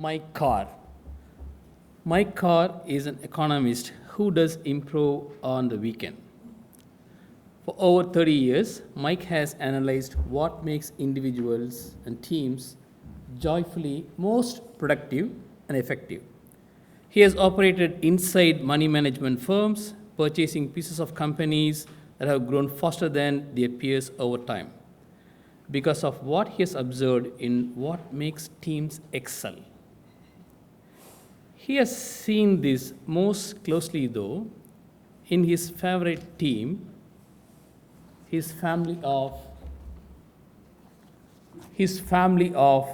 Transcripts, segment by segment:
Mike Carr. Mike Carr is an economist who does improv on the weekend. For over 30 years, Mike has analyzed what makes individuals and teams joyfully most productive and effective. He has operated inside money management firms, purchasing pieces of companies that have grown faster than their peers over time because of what he has observed in what makes teams excel. He has seen this most closely, though, in his favorite team, his family of his family of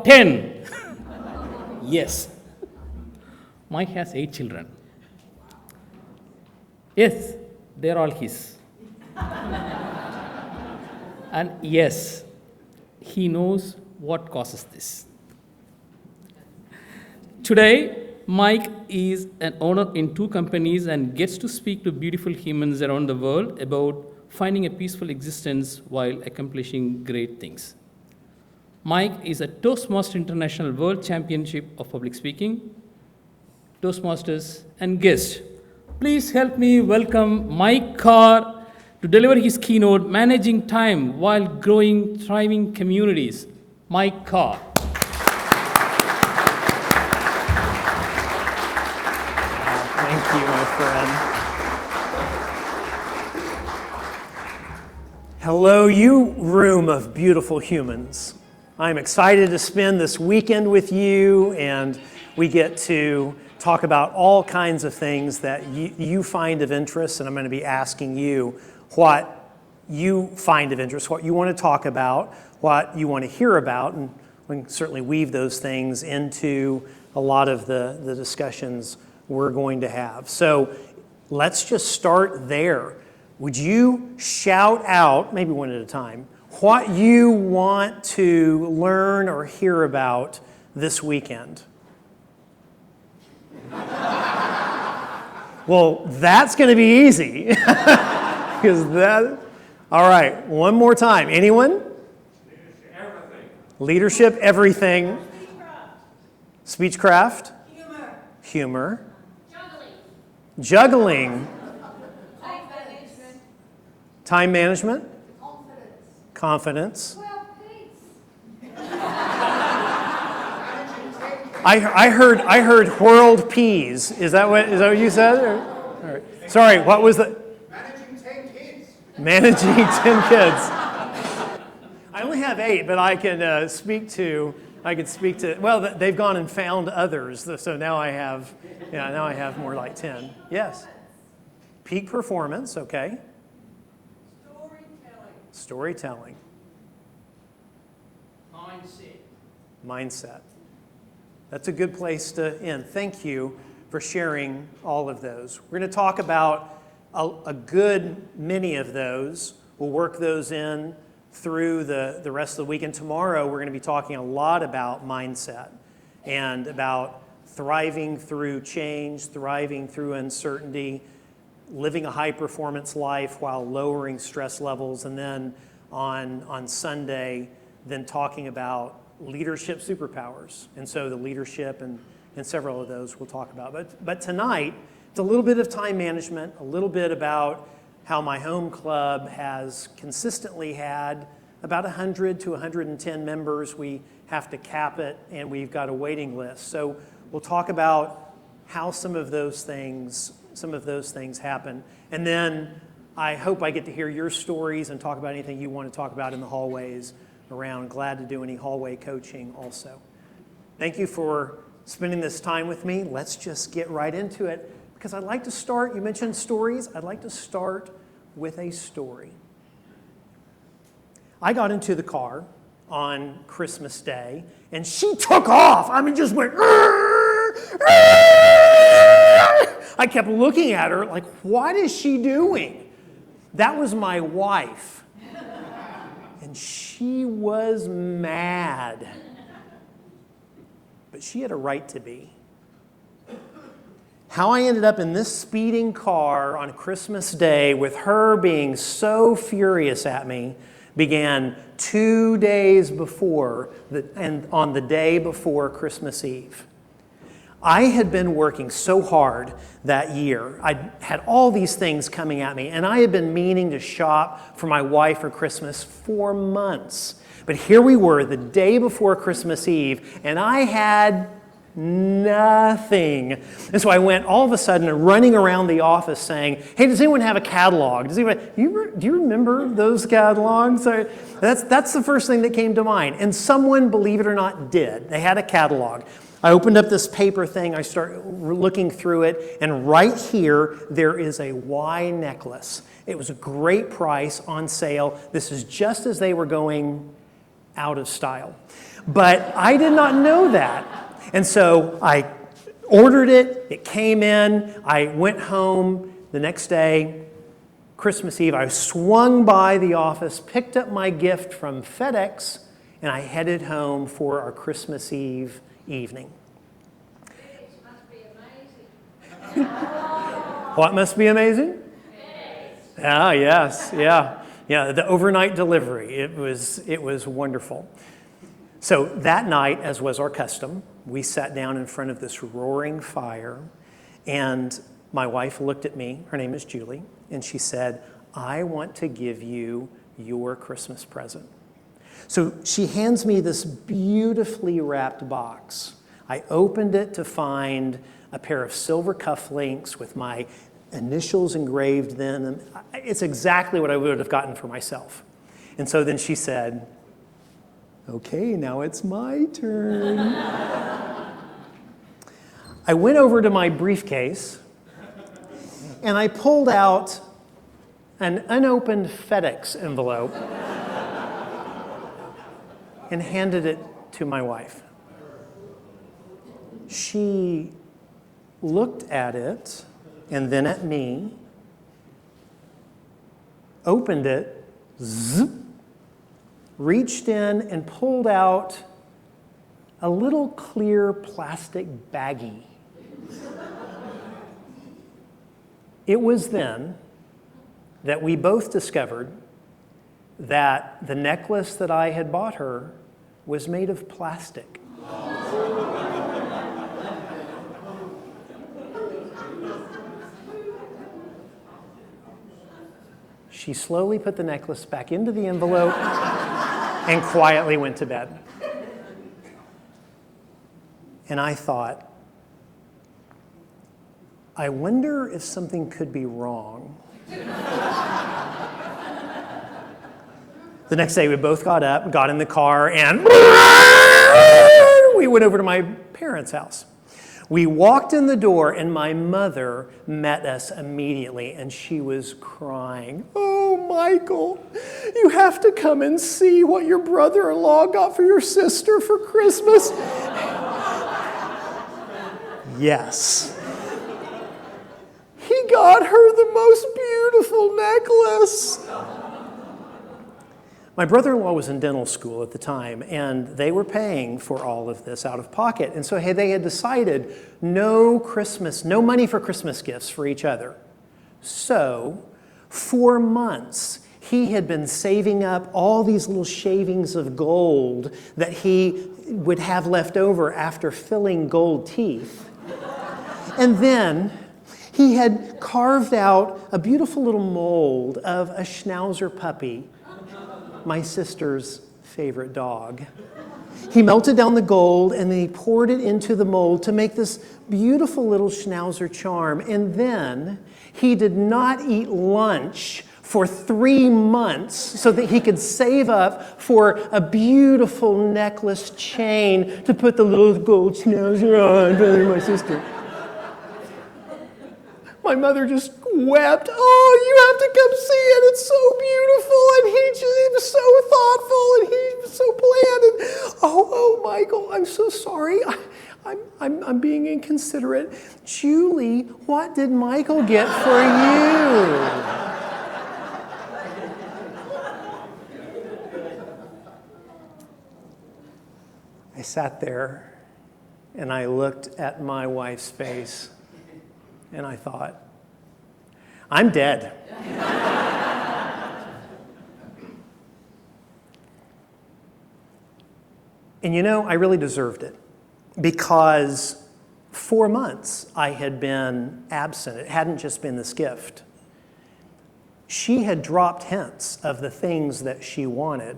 10. Yes. Mike has 8 children. Yes, they're all his. And yes, he knows what causes this. Today, Mike is an owner in 2 companies and gets to speak to beautiful humans around the world about finding a peaceful existence while accomplishing great things. Mike is a Toastmaster International World Championship of Public Speaking, Toastmasters, and guest. Please help me welcome Mike Carr to deliver his keynote, Managing Time While Growing Thriving Communities. Mike Carr. Thank you, my friend. Hello, you room of beautiful humans. I'm excited to spend this weekend with you, and we get to talk about all kinds of things that you find of interest, and I'm going to be asking you what you find of interest, what you want to talk about, what you want to hear about, and we can certainly weave those things into a lot of the discussions we're going to have. So let's just start there. Would you shout out, maybe one at a time, what you want to learn or hear about this weekend? Well, that's going to be easy. All right, one more time. Anyone? Leadership, everything. Speechcraft. Humor. Juggling. Time management. Confidence. I heard whirled peas. Is that what you said? All right. Sorry, what was the? Managing 10 kids. Managing 10 kids. I only have 8, but I can speak to. Well, they've gone and found others, so now I have. Yeah, now I have more like 10. Yes. Peak performance. Okay. Storytelling. Mindset. That's a good place to end. Thank you for sharing all of those. We're going to talk about a good many of those. We'll work those in through the rest of the week. And tomorrow we're going to be talking a lot about mindset and about thriving through change, thriving through uncertainty, living a high-performance life while lowering stress levels. And then on Sunday, then talking about leadership superpowers. And so the leadership and several of those we'll talk about. But tonight, it's a little bit of time management, a little bit about how my home club has consistently had about 100 to 110 members. We have to cap it, and we've got a waiting list. So we'll talk about how some of those things happen. And then I hope I get to hear your stories and talk about anything you want to talk about in the hallways around. Glad to do any hallway coaching also. Thank you for spending this time with me. Let's just get right into it, because I'd like to start, you mentioned stories, I'd like to start with a story. I got into the car on Christmas Day, and she took off. I mean, just went, I kept looking at her like, what is she doing? That was my wife. And she was mad. But she had a right to be. How I ended up in this speeding car on Christmas Day with her being so furious at me began 2 days before, and on the day before Christmas Eve. I had been working so hard that year. I had all these things coming at me, and I had been meaning to shop for my wife for Christmas for months. But here we were, the day before Christmas Eve, and I had nothing. And so I went all of a sudden running around the office saying, hey, does anyone have a catalog? Do you remember those catalogs? That's the first thing that came to mind. And someone, believe it or not, did. They had a catalog. I opened up this paper thing, I started looking through it, and right here, there is a Y necklace. It was a great price on sale. This is just as they were going out of style. But I did not know that. And so I ordered it, it came in, I went home the next day, Christmas Eve, I swung by the office, picked up my gift from FedEx, and I headed home for our Christmas Eve evening. It must be amazing. What must be amazing? Ah, yes, yeah. Yeah, the overnight delivery, it was wonderful. So that night, as was our custom, we sat down in front of this roaring fire, and my wife looked at me, her name is Julie, and she said, I want to give you your Christmas present. So she hands me this beautifully wrapped box. I opened it to find a pair of silver cufflinks with my initials engraved in. It's exactly what I would have gotten for myself. And so then she said, okay, now it's my turn. I went over to my briefcase and I pulled out an unopened FedEx envelope and handed it to my wife. She looked at it and then at me, opened it, zip, reached in and pulled out a little clear plastic baggie. It was then that we both discovered that the necklace that I had bought her was made of plastic. She slowly put the necklace back into the envelope and quietly went to bed. And I thought, I wonder if something could be wrong. The next day we both got up, got in the car, and we went over to my parents' house. We walked in the door, and my mother met us immediately, and she was crying. Oh, Michael, you have to come and see what your brother-in-law got for your sister for Christmas. Yes. He got her the most beautiful necklace. My brother-in-law was in dental school at the time, and they were paying for all of this out of pocket. And so they had decided no money for Christmas gifts for each other. So, for months, he had been saving up all these little shavings of gold that he would have left over after filling gold teeth. And then he had carved out a beautiful little mold of a Schnauzer puppy, my sister's favorite dog. He melted down the gold and then he poured it into the mold to make this beautiful little Schnauzer charm. And then he did not eat lunch for 3 months so that he could save up for a beautiful necklace chain to put the little gold Schnauzer on, brother and my sister. My mother just wept. Oh, you have to come see it. It's so beautiful. And he was so thoughtful and he was so planned. And oh, Michael, I'm so sorry. I'm being inconsiderate. Julie, what did Michael get for you? I sat there and I looked at my wife's face. And I thought, I'm dead. And I really deserved it because 4 months I had been absent. It hadn't just been this gift. She had dropped hints of the things that she wanted,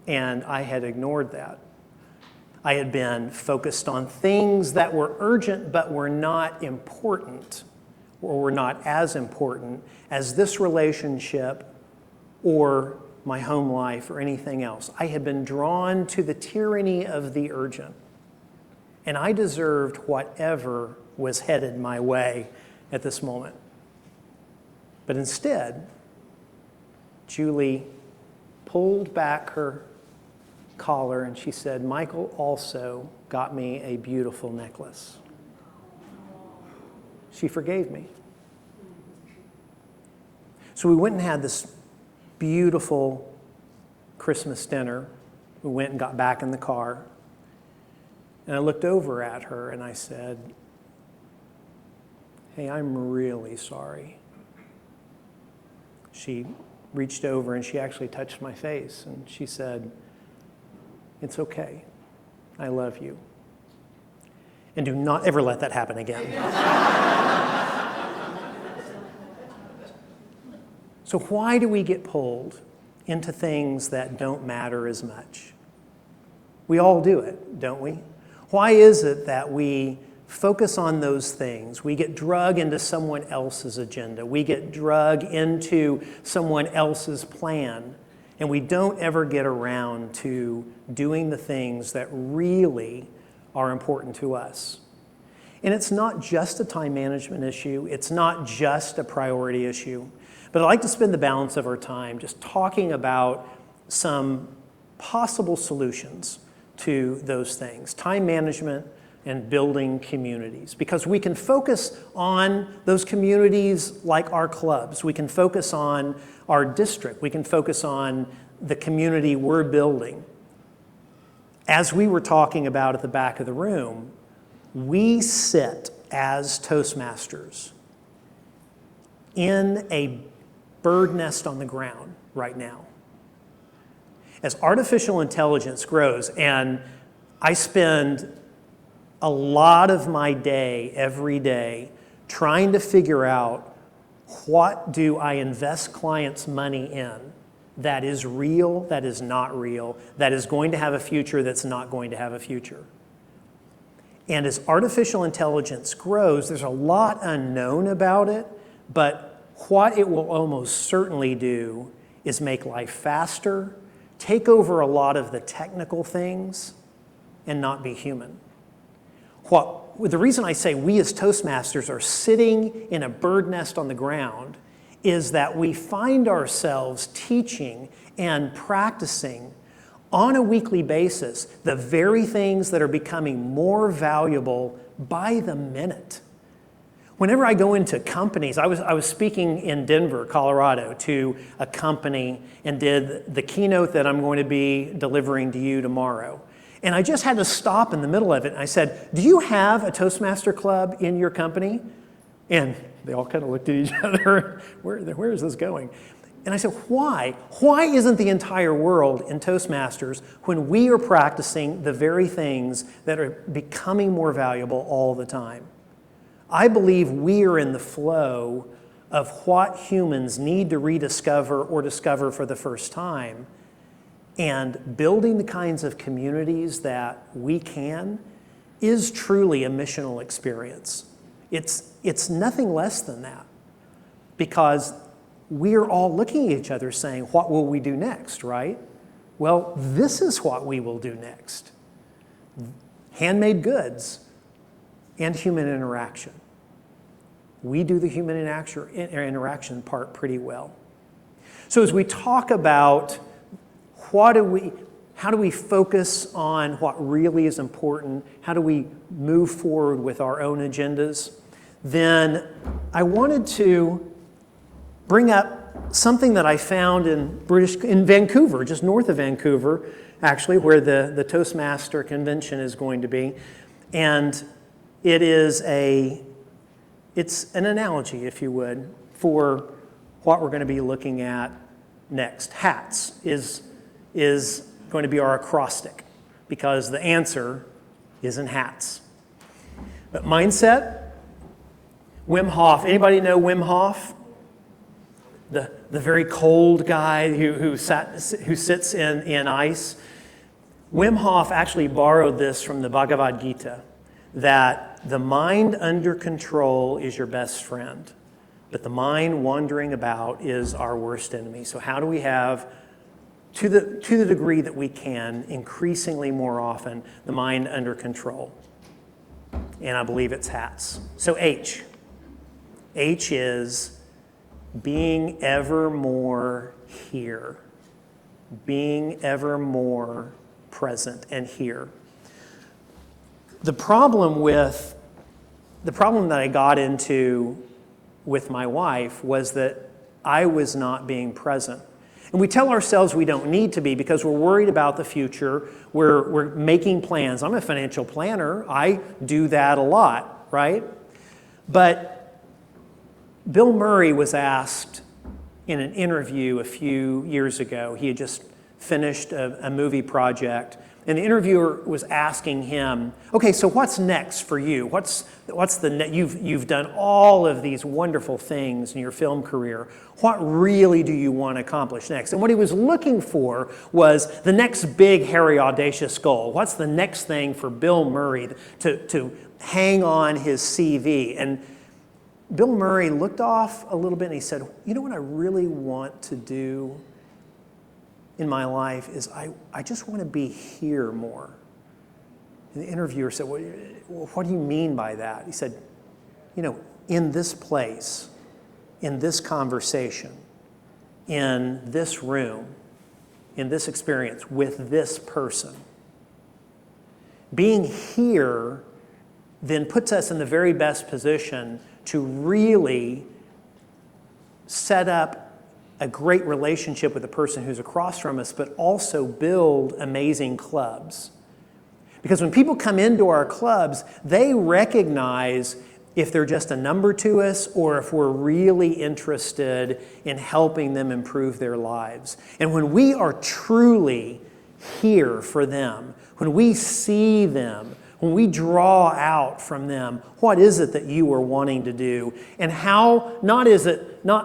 and I had ignored that. I had been focused on things that were urgent but were not important, or were not as important as this relationship or my home life or anything else. I had been drawn to the tyranny of the urgent, and I deserved whatever was headed my way at this moment. But instead, Julie pulled back her collar and she said, "Michael also got me a beautiful necklace." She forgave me. So we went and had this beautiful Christmas dinner. We went and got back in the car. And I looked over at her and I said, "Hey, I'm really sorry." She reached over and she actually touched my face and she said, "It's okay. I love you. And do not ever let that happen again." So why do we get pulled into things that don't matter as much? We all do it, don't we? Why is it that we focus on those things? We get drug into someone else's agenda. We get drug into someone else's plan. And we don't ever get around to doing the things that really are important to us. And it's not just a time management issue. It's not just a priority issue. But I'd like to spend the balance of our time just talking about some possible solutions to those things. Time management and building communities. Because we can focus on those communities like our clubs. We can focus on our district. We can focus on the community we're building. As we were talking about at the back of the room, we sit as Toastmasters in a bird nest on the ground right now. As artificial intelligence grows, and I spend a lot of my day, every day, trying to figure out what do I invest clients' money in that is real, that is not real, that is going to have a future, that's not going to have a future. And as artificial intelligence grows, there's a lot unknown about it, but what it will almost certainly do is make life faster, take over a lot of the technical things, and not be human. The reason I say we as Toastmasters are sitting in a bird nest on the ground is that we find ourselves teaching and practicing on a weekly basis the very things that are becoming more valuable by the minute. Whenever I go into companies, I was speaking in Denver, Colorado, to a company and did the keynote that I'm going to be delivering to you tomorrow. And I just had to stop in the middle of it. And I said, "Do you have a Toastmaster club in your company?" And they all kind of looked at each other. Where is this going? And I said, why? Why isn't the entire world in Toastmasters when we are practicing the very things that are becoming more valuable all the time? I believe we are in the flow of what humans need to rediscover or discover for the first time. And building the kinds of communities that we can is truly a missional experience. It's nothing less than that, because we're all looking at each other saying, what will we do next, right? Well, this is what we will do next. Handmade goods and human interaction. We do the human interaction part pretty well. So as we talk about how do we focus on what really is important, how do we move forward with our own agendas, then I wanted to bring up something that I found in Vancouver, just north of Vancouver, actually, where the Toastmaster convention is going to be. And it's an analogy, if you would, for what we're going to be looking at next. Hats is going to be our acrostic, because the answer is in hats. But mindset, Wim Hof. Anybody know Wim Hof? The very cold guy who sits in ice. Wim Hof actually borrowed this from the Bhagavad Gita, that the mind under control is your best friend, but the mind wandering about is our worst enemy. So how do we have, to the degree that we can, increasingly more often, the mind under control? And I believe it's hats. So H. H is being ever more here. Being ever more present and here. The problem that I got into with my wife was that I was not being present. And we tell ourselves we don't need to be because we're worried about the future. We're making plans. I'm a financial planner. I do that a lot, right? But Bill Murray was asked in an interview a few years ago. He had just finished a movie project, and the interviewer was asking him, "Okay, so what's next for you? What's the you've done all of these wonderful things in your film career. What really do you want to accomplish next?" And what he was looking for was the next big, hairy, audacious goal. What's the next thing for Bill Murray to hang on his CV? And Bill Murray looked off a little bit and he said, "You know what I really want to do in my life is I just want to be here more." And the interviewer said, "Well, what do you mean by that?" He said, "In this place, in this conversation, in this room, in this experience with this person. Being here then puts us in the very best position to really set up a great relationship with the person who's across from us, but also build amazing clubs." Because when people come into our clubs, they recognize if they're just a number to us or if we're really interested in helping them improve their lives. And when we are truly here for them, when we see them, when we draw out from them, what is it that you are wanting to do? And how, not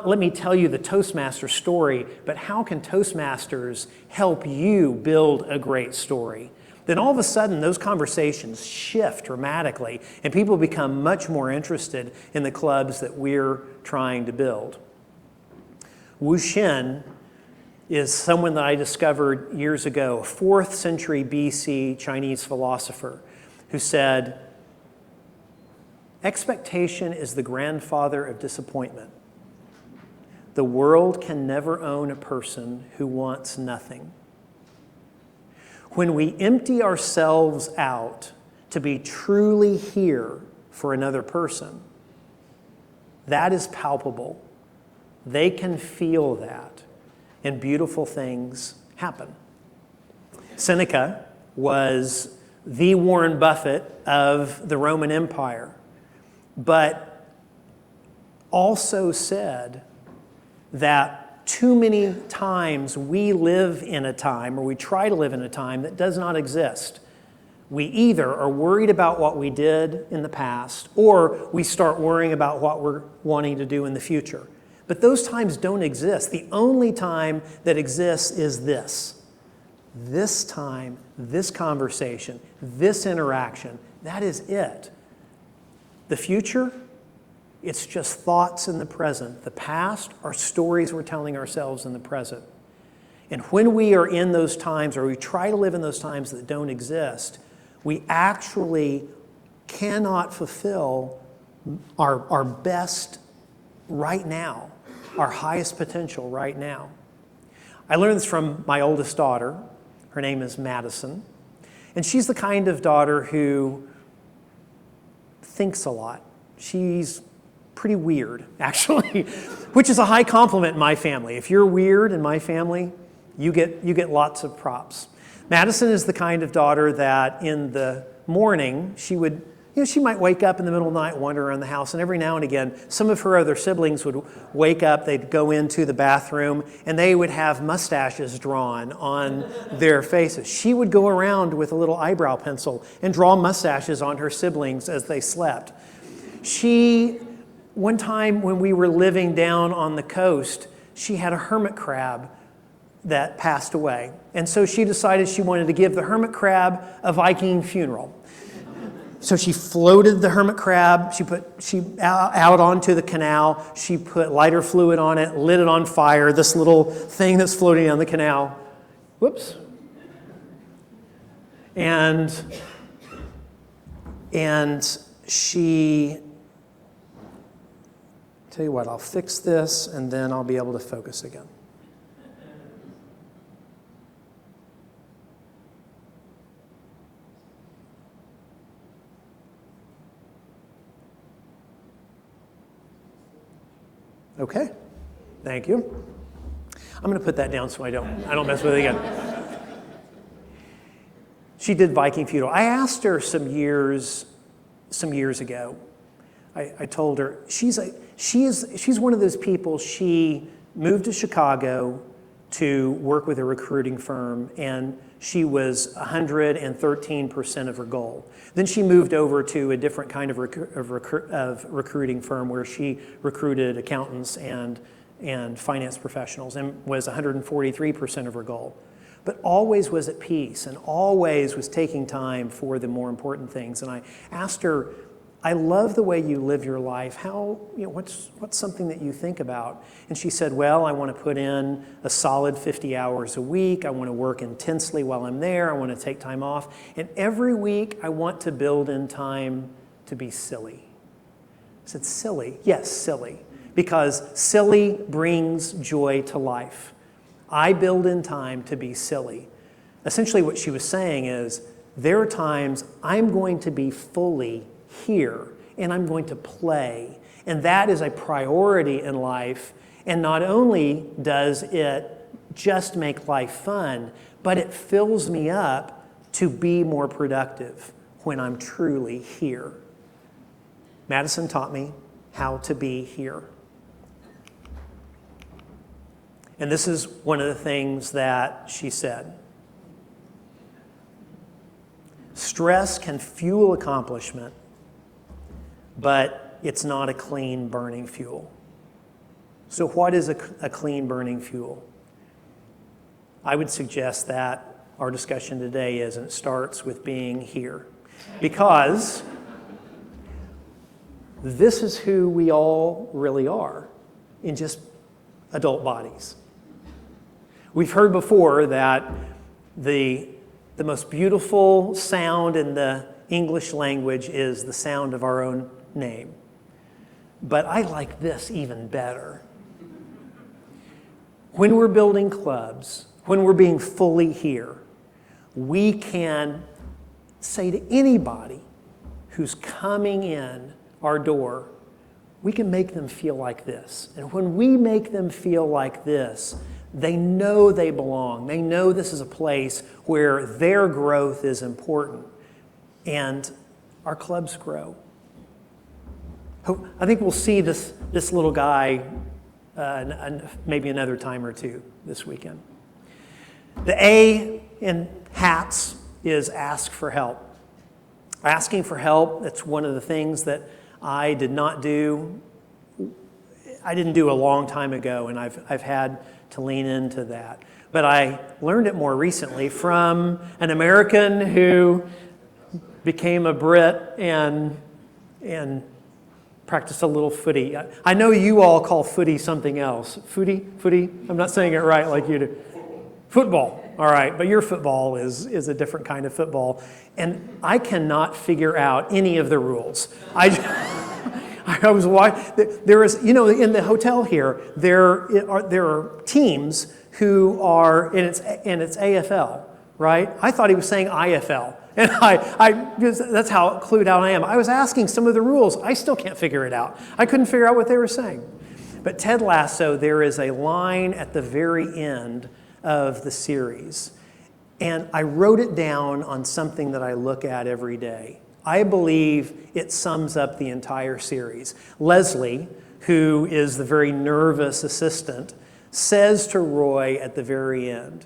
let me tell you the Toastmaster story, but how can Toastmasters help you build a great story? Then all of a sudden, those conversations shift dramatically, and people become much more interested in the clubs that we're trying to build. Wu Xin is someone that I discovered years ago, a 4th century BC Chinese philosopher, who said, "Expectation is the grandfather of disappointment. The world can never own a person who wants nothing." When we empty ourselves out to be truly here for another person, that is palpable. They can feel that, and beautiful things happen. Seneca was the Warren Buffett of the Roman Empire, but also said that too many times we live in a time, or we try to live in a time, that does not exist. We either are worried about what we did in the past, or we start worrying about what we're wanting to do in the future. But those times don't exist. The only time that exists is this. This time, this conversation, this interaction, that is it. The future, it's just thoughts in the present. The past are stories we're telling ourselves in the present. And when we are in those times, or we try to live in those times that don't exist, we actually cannot fulfill our best right now, our highest potential right now. I learned this from my oldest daughter. Her name is Madison. And she's the kind of daughter who thinks a lot. She's pretty weird, actually, which is a high compliment in my family. If you're weird in my family, you get lots of props. Madison is the kind of daughter that in the morning, she would she might wake up in the middle of the night, wander around the house, and every now and again, some of her other siblings would wake up, they'd go into the bathroom, and they would have mustaches drawn on their faces. She would go around with a little eyebrow pencil and draw mustaches on her siblings as they slept. One time when we were living down on the coast, she had a hermit crab that passed away. And so she decided she wanted to give the hermit crab a Viking funeral. So she floated the hermit crab, she out onto the canal, she put lighter fluid on it, lit it on fire, this little thing that's floating down the canal. Whoops. And she, tell you what, I'll fix this and then I'll be able to focus again. Okay, thank you. I'm going to put that down so I don't mess with it again. She did Viking funeral. I asked her some years ago. I told her she's one of those people. She moved to Chicago to work with a recruiting firm, and she was 113% of her goal. Then she moved over to a different kind of recruiting firm where she recruited accountants and finance professionals and was 143% of her goal. But always was at peace and always was taking time for the more important things. And I asked her, I love the way you live your life. What's something that you think about? And she said, well, I want to put in a solid 50 hours a week. I want to work intensely while I'm there. I want to take time off. And every week, I want to build in time to be silly. I said, silly? Yes, silly. Because silly brings joy to life. I build in time to be silly. Essentially, what she was saying is, there are times I'm going to be fully here, and I'm going to play. And that is a priority in life. And not only does it just make life fun, but it fills me up to be more productive when I'm truly here. Madison taught me how to be here. And this is one of the things that she said. Stress can fuel accomplishment, but it's not a clean burning fuel. So what is a clean burning fuel? I would suggest that our discussion today is, and it starts with being here. Because this is who we all really are in just adult bodies. We've heard before that the most beautiful sound in the English language is the sound of our own name. But I like this even better. When we're building clubs, when we're being fully here, we can say to anybody who's coming in our door, we can make them feel like this. And when we make them feel like this, they know they belong. They know this is a place where their growth is important. And our clubs grow. I think we'll see this little guy maybe another time or two this weekend. The A in HATS is ask for help. Asking for help, that's one of the things that I did not do. I didn't do a long time ago, and I've had to lean into that. But I learned it more recently from an American who became a Brit and practiced a little footy. I know you all call footy something else. Footy? I'm not saying it right like you do. Football. All right, but your football is a different kind of football. And I cannot figure out any of the rules. I was watching, there is, in the hotel here, there are teams who are, and it's AFL, right? I thought he was saying IFL. And that's how clued out I am. I was asking some of the rules. I still can't figure it out. I couldn't figure out what they were saying. But Ted Lasso, there is a line at the very end of the series. And I wrote it down on something that I look at every day. I believe it sums up the entire series. Leslie, who is the very nervous assistant, says to Roy at the very end,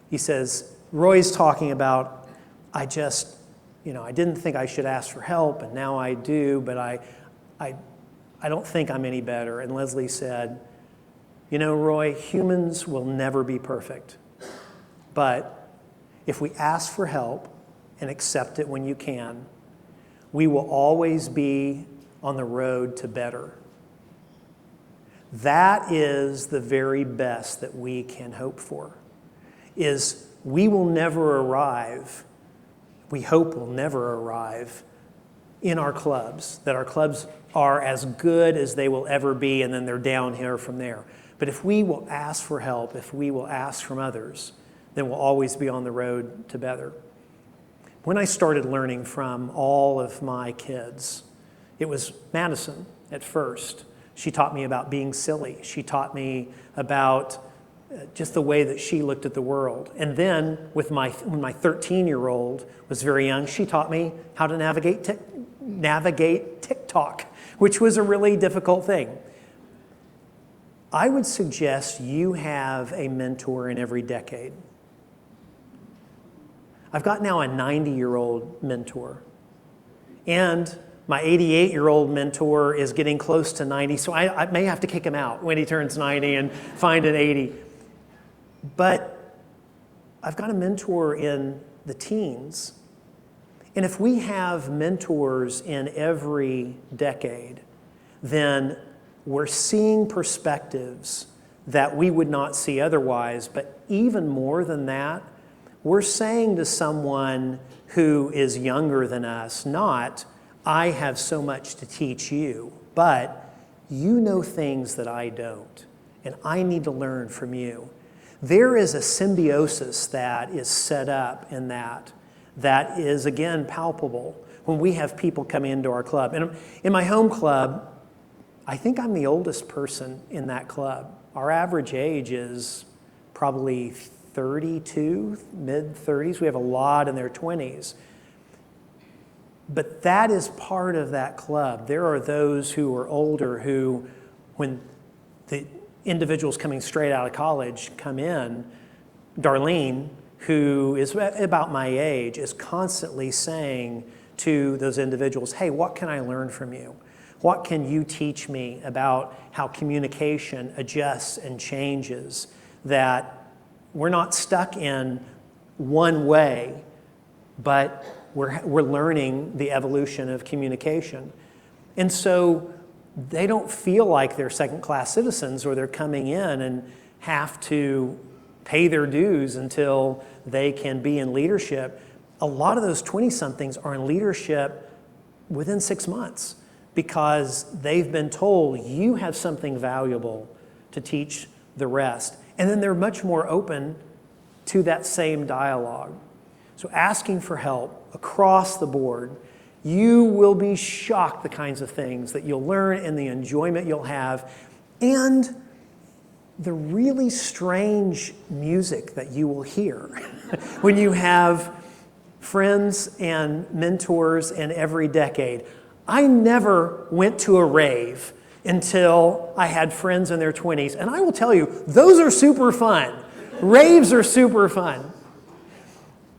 he says, Roy's talking about, I didn't think I should ask for help, and now I do, but I don't think I'm any better. And Leslie said, Roy, humans will never be perfect. But if we ask for help and accept it when you can, we will always be on the road to better. That is the very best that we can hope for, is we will never arrive, we hope we'll never arrive in our clubs, that our clubs are as good as they will ever be, and then they're down here from there. But if we will ask for help, if we will ask from others, then we'll always be on the road to better. When I started learning from all of my kids, it was Madison at first. She taught me about being silly. She taught me about just the way that she looked at the world. And then when my 13-year-old was very young, she taught me how to navigate TikTok, which was a really difficult thing. I would suggest you have a mentor in every decade. I've got now a 90-year-old mentor, and my 88-year-old mentor is getting close to 90, so I may have to kick him out when he turns 90 and find an 80. But I've got a mentor in the teens. And if we have mentors in every decade, then we're seeing perspectives that we would not see otherwise. But even more than that, we're saying to someone who is younger than us, not, I have so much to teach you, but you know things that I don't, and I need to learn from you. There is a symbiosis that is set up in that is, again, palpable when we have people come into our club. And in my home club, I think I'm the oldest person in that club. Our average age is probably 32, mid-30s. We have a lot in their 20s. But that is part of that club. There are those who are older who, when the individuals coming straight out of college come in, Darlene, who is about my age, is constantly saying to those individuals, hey, what can I learn from you? What can you teach me about how communication adjusts and changes, that we're not stuck in one way, but we're learning the evolution of communication. And so they don't feel like they're second-class citizens, or they're coming in and have to pay their dues until they can be in leadership. A lot of those 20-somethings are in leadership within 6 months because they've been told, you have something valuable to teach the rest. And then they're much more open to that same dialogue. So asking for help across the board, you will be shocked the kinds of things that you'll learn and the enjoyment you'll have, and the really strange music that you will hear when you have friends and mentors in every decade. I never went to a rave until I had friends in their 20s, and I will tell you, those are super fun. Raves are super fun.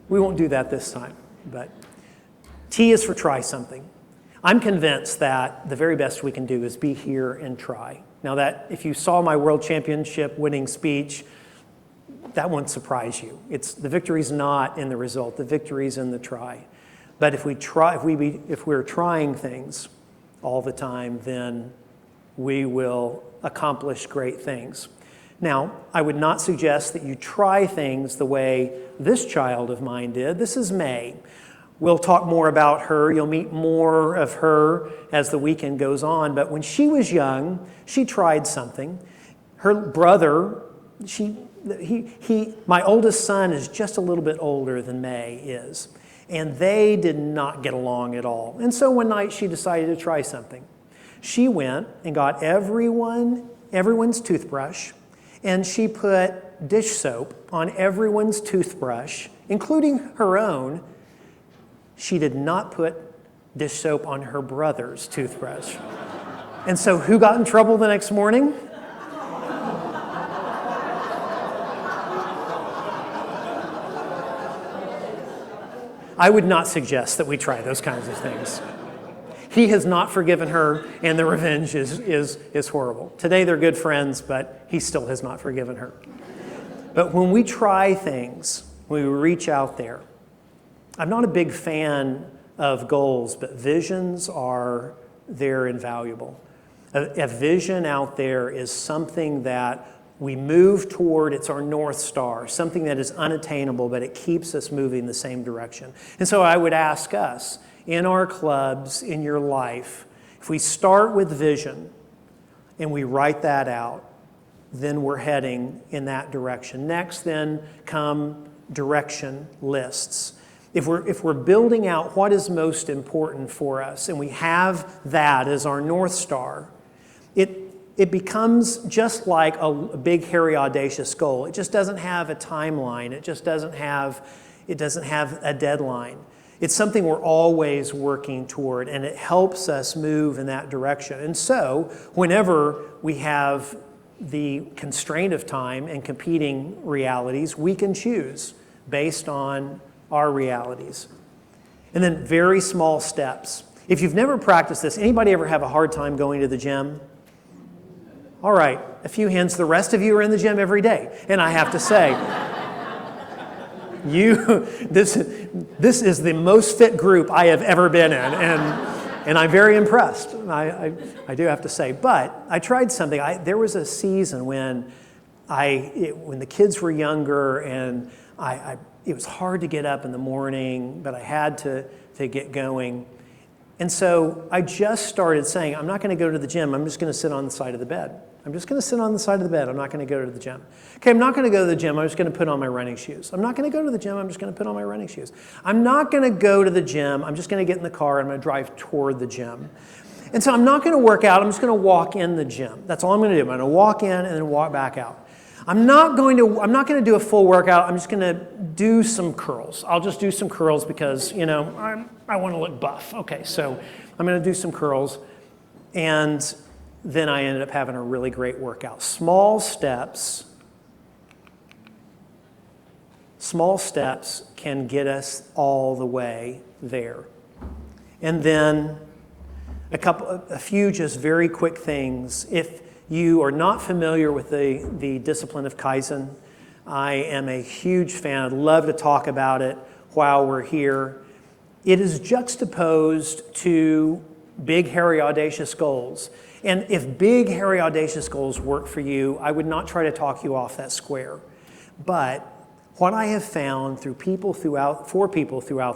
We won't do that this time, but T is for try something. I'm convinced that the very best we can do is be here and try. Now, that if you saw my world championship winning speech, that won't surprise you. The victory's not in the result. The victory's in the try. But if we're trying things all the time, then we will accomplish great things. Now, I would not suggest that you try things the way this child of mine did. This is May. We'll talk more about her. You'll meet more of her as the weekend goes on. But when she was young, she tried something. Her brother, my oldest son is just a little bit older than May is. And they did not get along at all. And so one night she decided to try something. She went and got everyone's toothbrush, and she put dish soap on everyone's toothbrush, including her own. She did not put dish soap on her brother's toothbrush. And so who got in trouble the next morning? I would not suggest that we try those kinds of things. He has not forgiven her, and the revenge is horrible. Today they're good friends, but he still has not forgiven her. But when we try things, when we reach out there, I'm not a big fan of goals, but visions they're invaluable. A vision out there is something that we move toward. It's our North Star, something that is unattainable, but it keeps us moving the same direction. And so I would ask us, in our clubs, in your life, if we start with vision and we write that out, then we're heading in that direction. Next, then come direction lists. If we're building out what is most important for us, and we have that as our North Star, it becomes just like a big, hairy, audacious goal. It just doesn't have a timeline. It just doesn't have a deadline. It's something we're always working toward, and it helps us move in that direction. And so, whenever we have the constraint of time and competing realities, we can choose based on our realities. And then very small steps. If you've never practiced this, anybody ever have a hard time going to the gym? All right, a few hands. The rest of you are in the gym every day. And I have to say, this is the most fit group I have ever been in. And I'm very impressed, I do have to say. But I tried something. There was a season when the kids were younger, and it was hard to get up in the morning, but I had to get going. And so I just started saying, I'm not going to go to the gym. I'm just going to sit on the side of the bed. I'm just going to sit on the side of the bed. I'm not going to go to the gym. Okay, I'm not going to go to the gym. I'm just going to put on my running shoes. I'm not going to go to the gym. I'm just going to put on my running shoes. I'm not going to go to the gym. I'm just going to get in the car and I'm going to drive toward the gym. And so I'm not going to work out. I'm just going to walk in the gym. That's all I'm going to do. I'm going to walk in and then walk back out. I'm not going to do a full workout. I'm just going to do some curls. I'll just do some curls because, I want to look buff. Okay, so I'm going to do some curls. And then I ended up having a really great workout. Small steps can get us all the way there. And then a few just very quick things. If you are not familiar with the discipline of Kaizen, I am a huge fan. I'd love to talk about it while we're here. It is juxtaposed to big, hairy, audacious goals. And if big, hairy, audacious goals work for you, I would not try to talk you off that square. But what I have found for people throughout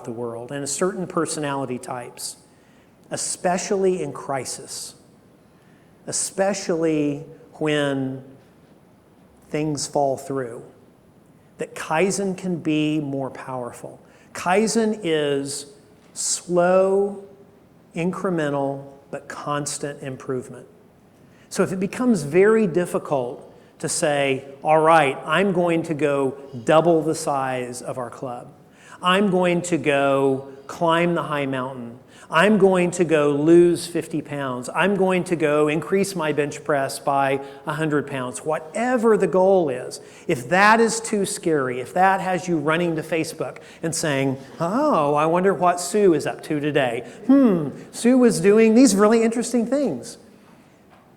the world, and certain personality types, especially in crisis, especially when things fall through, that Kaizen can be more powerful. Kaizen is slow, incremental, but constant improvement. So if it becomes very difficult to say, all right, I'm going to go double the size of our club. I'm going to go climb the high mountain. I'm going to go lose 50 pounds. I'm going to go increase my bench press by 100 pounds. Whatever the goal is, if that is too scary, if that has you running to Facebook and saying, oh, I wonder what Sue is up to today. Sue was doing these really interesting things.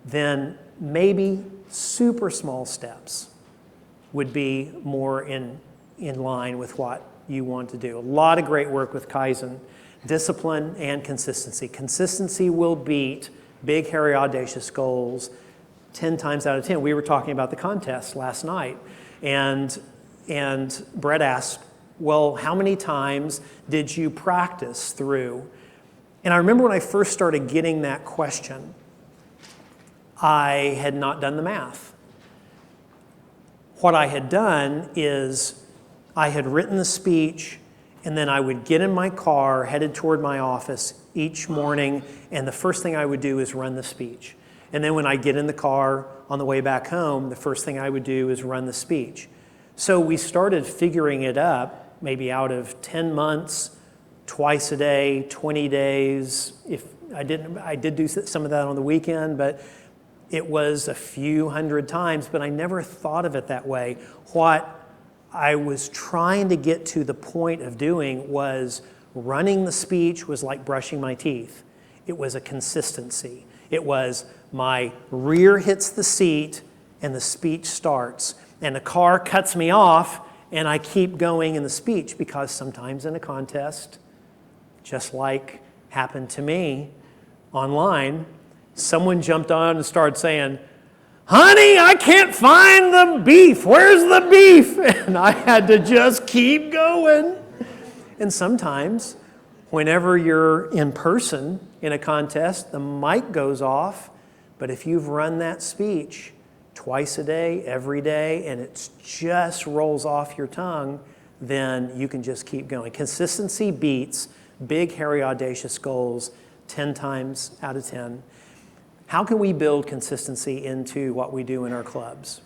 Then maybe super small steps would be more in line with what you want to do. A lot of great work with Kaizen. Discipline and consistency. Consistency will beat big, hairy, audacious goals 10 times out of 10. We were talking about the contest last night, and Brett asked, well, how many times did you practice through? And I remember when I first started getting that question, I had not done the math. What I had done is I had written the speech, and then I would get in my car, headed toward my office each morning, and the first thing I would do is run the speech. And then when I get in the car on the way back home, the first thing I would do is run the speech. So we started figuring it up, maybe out of 10 months, twice a day, 20 days. If I did do some of that on the weekend, but it was a few hundred times, but I never thought of it that way. What I was trying to get to the point of doing was running the speech was like brushing my teeth. It was a consistency. It was my rear hits the seat and the speech starts. And the car cuts me off and I keep going in the speech, because sometimes in a contest, just like happened to me online, someone jumped on and started saying, "Honey, I can't find the beef. Where's the beef?" And I had to just keep going. And sometimes, whenever you're in person in a contest, the mic goes off. But if you've run that speech twice a day, every day, and it just rolls off your tongue, then you can just keep going. Consistency beats big, hairy, audacious goals 10 times out of 10. How can we build consistency into what we do in our clubs?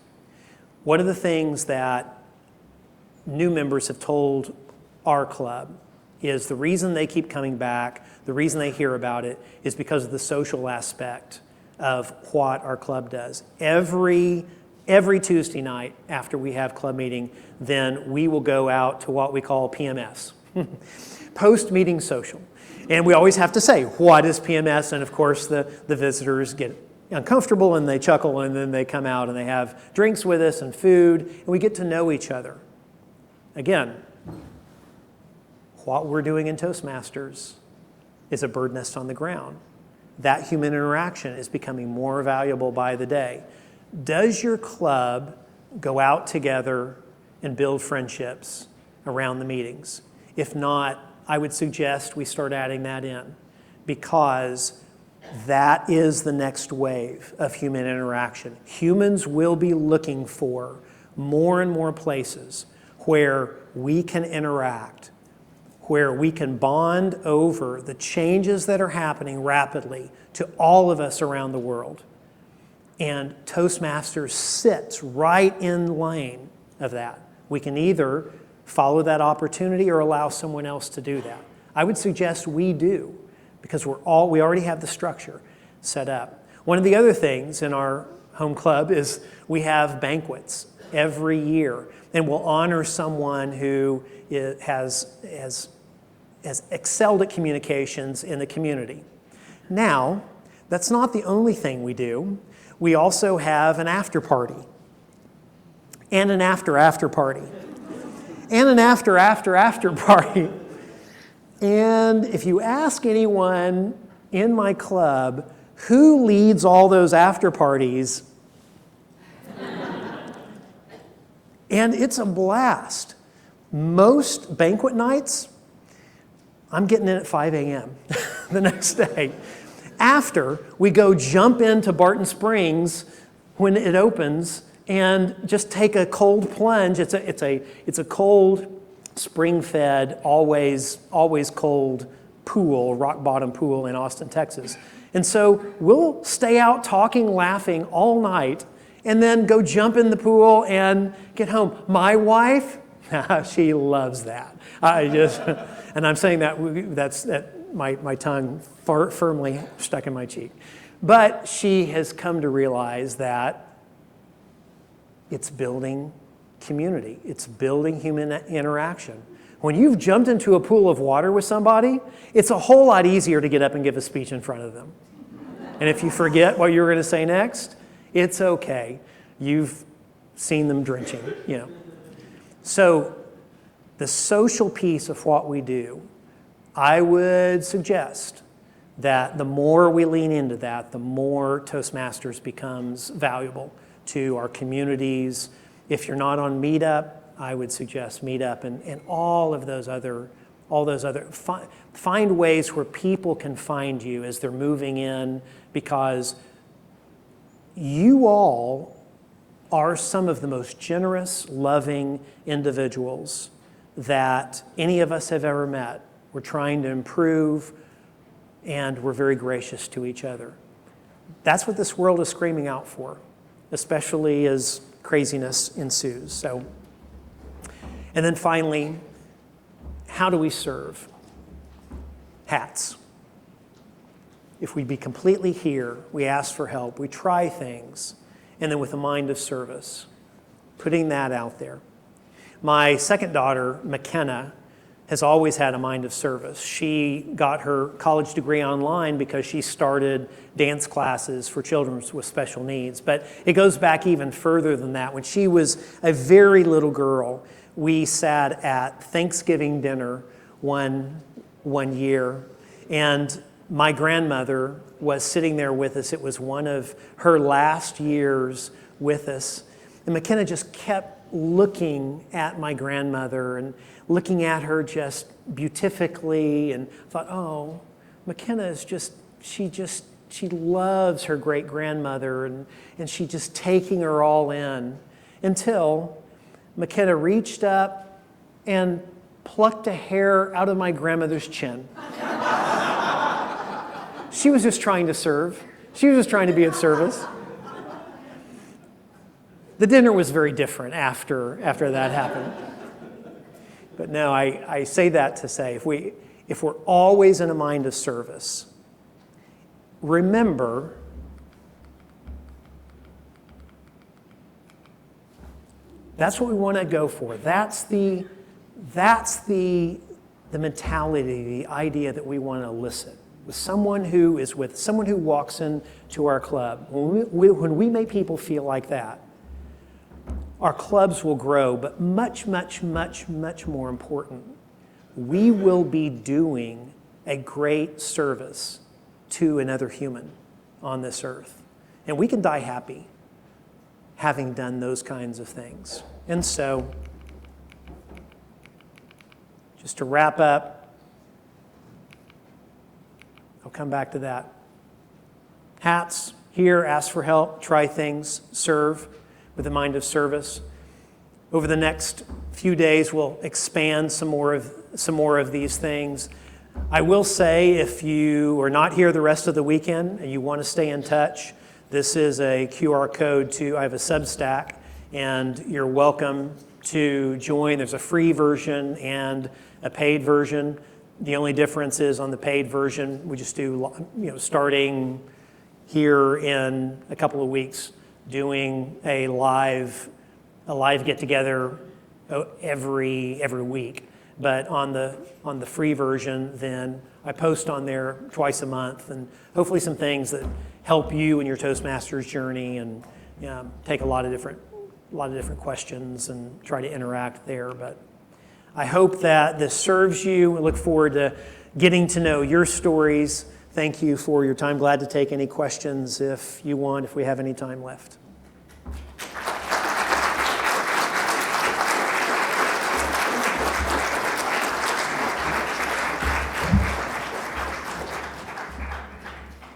One of the things that new members have told our club is the reason they keep coming back, the reason they hear about it, is because of the social aspect of what our club does. Every Tuesday night after we have club meeting, then we will go out to what we call PMS, post-meeting social. And we always have to say, what is PMS? And of course, the visitors get uncomfortable and they chuckle, and then they come out and they have drinks with us and food, and we get to know each other. Again, what we're doing in Toastmasters is a bird nest on the ground. That human interaction is becoming more valuable by the day. Does your club go out together and build friendships around the meetings? If not, I would suggest we start adding that in, because that is the next wave of human interaction. Humans will be looking for more and more places where we can interact, where we can bond over the changes that are happening rapidly to all of us around the world. And Toastmasters sits right in lane of that. We can either follow that opportunity or allow someone else to do that. I would suggest we do, because we already have the structure set up. One of the other things in our home club is we have banquets every year, and we'll honor someone who has excelled at communications in the community. Now, that's not the only thing we do. We also have an after party, and an after party, and an after party. And if you ask anyone in my club who leads all those after parties, and it's a blast. Most banquet nights, I'm getting in at 5 a.m. the next day. After, we go jump into Barton Springs when it opens and just take a cold plunge. It's a cold, spring-fed, always cold pool, rock bottom pool in Austin, Texas. And so we'll stay out talking, laughing all night, and then go jump in the pool and get home. My wife, she loves that. And I'm saying that my tongue firmly stuck in my cheek. But she has come to realize that it's building community. It's building human interaction. When you've jumped into a pool of water with somebody, it's a whole lot easier to get up and give a speech in front of them. And if you forget what you were going to say next, it's okay. You've seen them drenching, So the social piece of what we do, I would suggest that the more we lean into that, the more Toastmasters becomes valuable to our communities. If you're not on Meetup, I would suggest Meetup and all those other, find ways where people can find you as they're moving in, because you all are some of the most generous, loving individuals that any of us have ever met. We're trying to improve, and we're very gracious to each other. That's what this world is screaming out for, especially as craziness ensues. So, and then finally, how do we serve? hats. If we'd be completely here, we ask for help, we try things, and then with a mind of service, putting that out there. My second daughter, McKenna, has always had a mind of service. She got her college degree online because she started dance classes for children with special needs. But it goes back even further than that. When she was a very little girl, we sat at Thanksgiving dinner one year, and my grandmother was sitting there with us. It was one of her last years with us. And McKenna just kept looking at my grandmother and looking at her just beatifically, and thought, oh, McKenna is she loves her great-grandmother, and she's just taking her all in, until McKenna reached up and plucked a hair out of my grandmother's chin. She was just trying to serve. She was just trying to be of service. The dinner was very different after that happened. But no, I say that to say, if we're always in a mind of service, remember that's what we want to go for. That's the mentality, the idea that we want to elicit with someone who is with someone who walks into our club. When we make people feel like that, our clubs will grow, but much, much, much, much more important, we will be doing a great service to another human on this earth. And we can die happy having done those kinds of things. And so, just to wrap up, I'll come back to that. Hats, here, ask for help, try things, serve with a mind of service. Over the next few days, we'll expand some more of these things. I will say, if you are not here the rest of the weekend and you want to stay in touch, this is a QR code I have a Substack, and you're welcome to join. There's a free version and a paid version. The only difference is on the paid version, we just do, starting here in a couple of weeks, doing a live get-together every week. But on the free version, then I post on there twice a month, and hopefully some things that help you in your Toastmasters journey, and take a lot of different questions and try to interact there. But I hope that this serves you. I look forward to getting to know your stories. Thank you for your time. Glad to take any questions if you want, if we have any time left.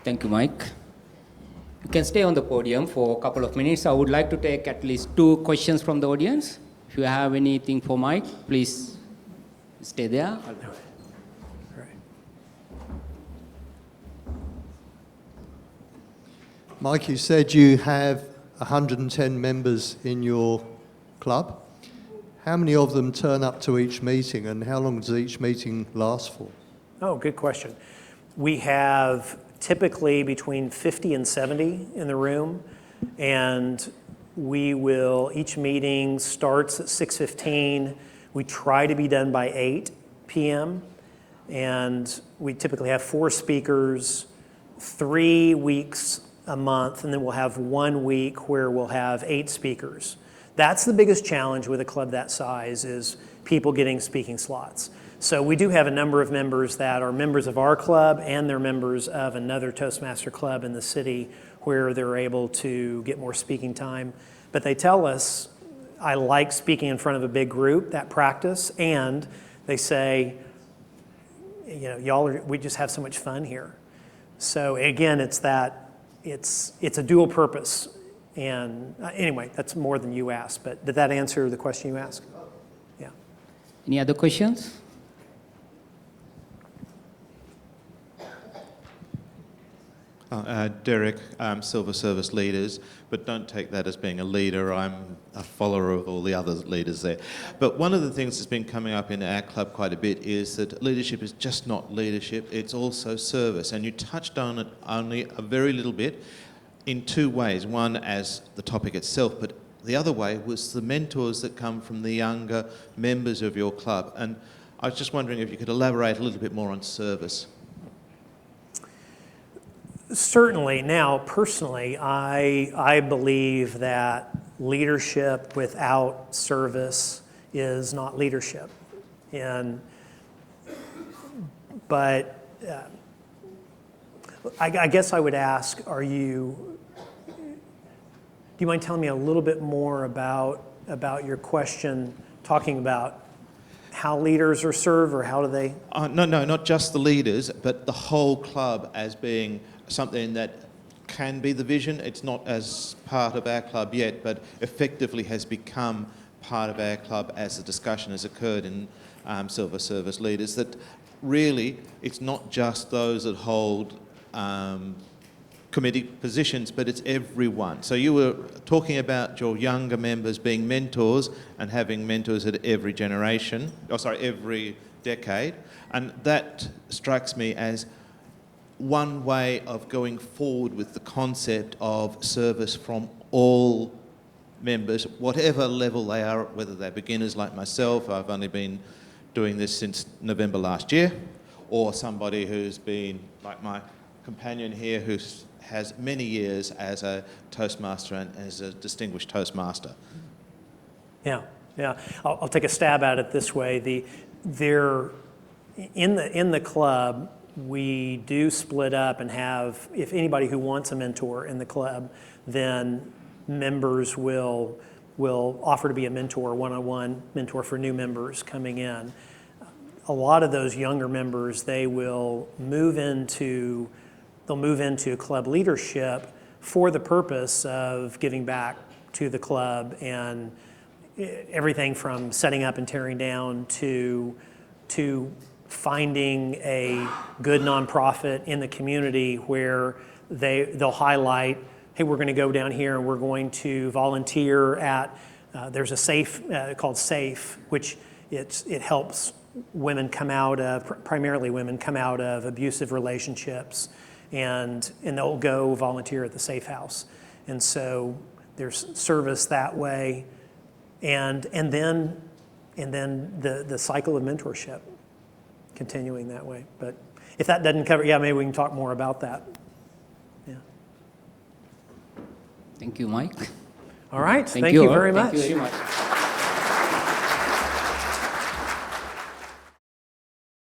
Thank you, Mike. You can stay on the podium for a couple of minutes. I would like to take at least 2 questions from the audience. If you have anything for Mike, please stay there. Mike, you said you have 110 members in your club. How many of them turn up to each meeting, and how long does each meeting last for? Oh, good question. We have typically between 50 and 70 in the room, and each meeting starts at 6:15. We try to be done by 8 p.m., and we typically have 4 speakers, 3 weeks a month, and then we'll have 1 week where we'll have 8 speakers. That's the biggest challenge with a club that size, is people getting speaking slots. So we do have a number of members that are members of our club, and they're members of another Toastmaster club in the city where they're able to get more speaking time. But they tell us, I like speaking in front of a big group, that practice, and they say, we just have so much fun here. So again, it's a dual purpose. And anyway, that's more than you asked, but did that answer the question you asked? Yeah. Any other questions? Derek, Silver Service leaders, but don't take that as being a leader. I'm a follower of all the other leaders there. But one of the things that's been coming up in our club quite a bit is that leadership is just not leadership, it's also service. And you touched on it only a very little bit in two ways. One as the topic itself, but the other way was the mentors that come from the younger members of your club. And I was just wondering if you could elaborate a little bit more on service. Certainly. Now, personally, I believe that leadership without service is not leadership. But I guess I would ask, do you mind telling me a little bit more about your question, talking about how leaders are served, or how do they? No, not just the leaders, but the whole club as being something that can be the vision. It's not as part of our club yet, but effectively has become part of our club as the discussion has occurred in Silver Service leaders, that really it's not just those that hold committee positions, but it's everyone. So you were talking about your younger members being mentors and having mentors at every generation, every decade, and that strikes me as one way of going forward with the concept of service from all members, whatever level they are, whether they're beginners like myself, I've only been doing this since November last year, or somebody who's been, like my companion here, who has many years as a Toastmaster and as a distinguished Toastmaster. Yeah. I'll take a stab at it this way. In the club, we do split up and have, if anybody who wants a mentor in the club, then members will offer to be a mentor, one-on-one mentor for new members coming in. A lot of those younger members, they'll move into club leadership for the purpose of giving back to the club, and everything from setting up and tearing down to finding a good nonprofit in the community where they'll highlight, hey, we're going to go down here and we're going to volunteer at, there's a SAFE called SAFE, which it helps women come out of, primarily women come out of abusive relationships, and they'll go volunteer at the SAFE house. And so there's service that way, and then the cycle of mentorship continuing that way. But if that doesn't cover, maybe we can talk more about that. Yeah. Thank you, Mike. All right. Thank you very much. Thank you very much.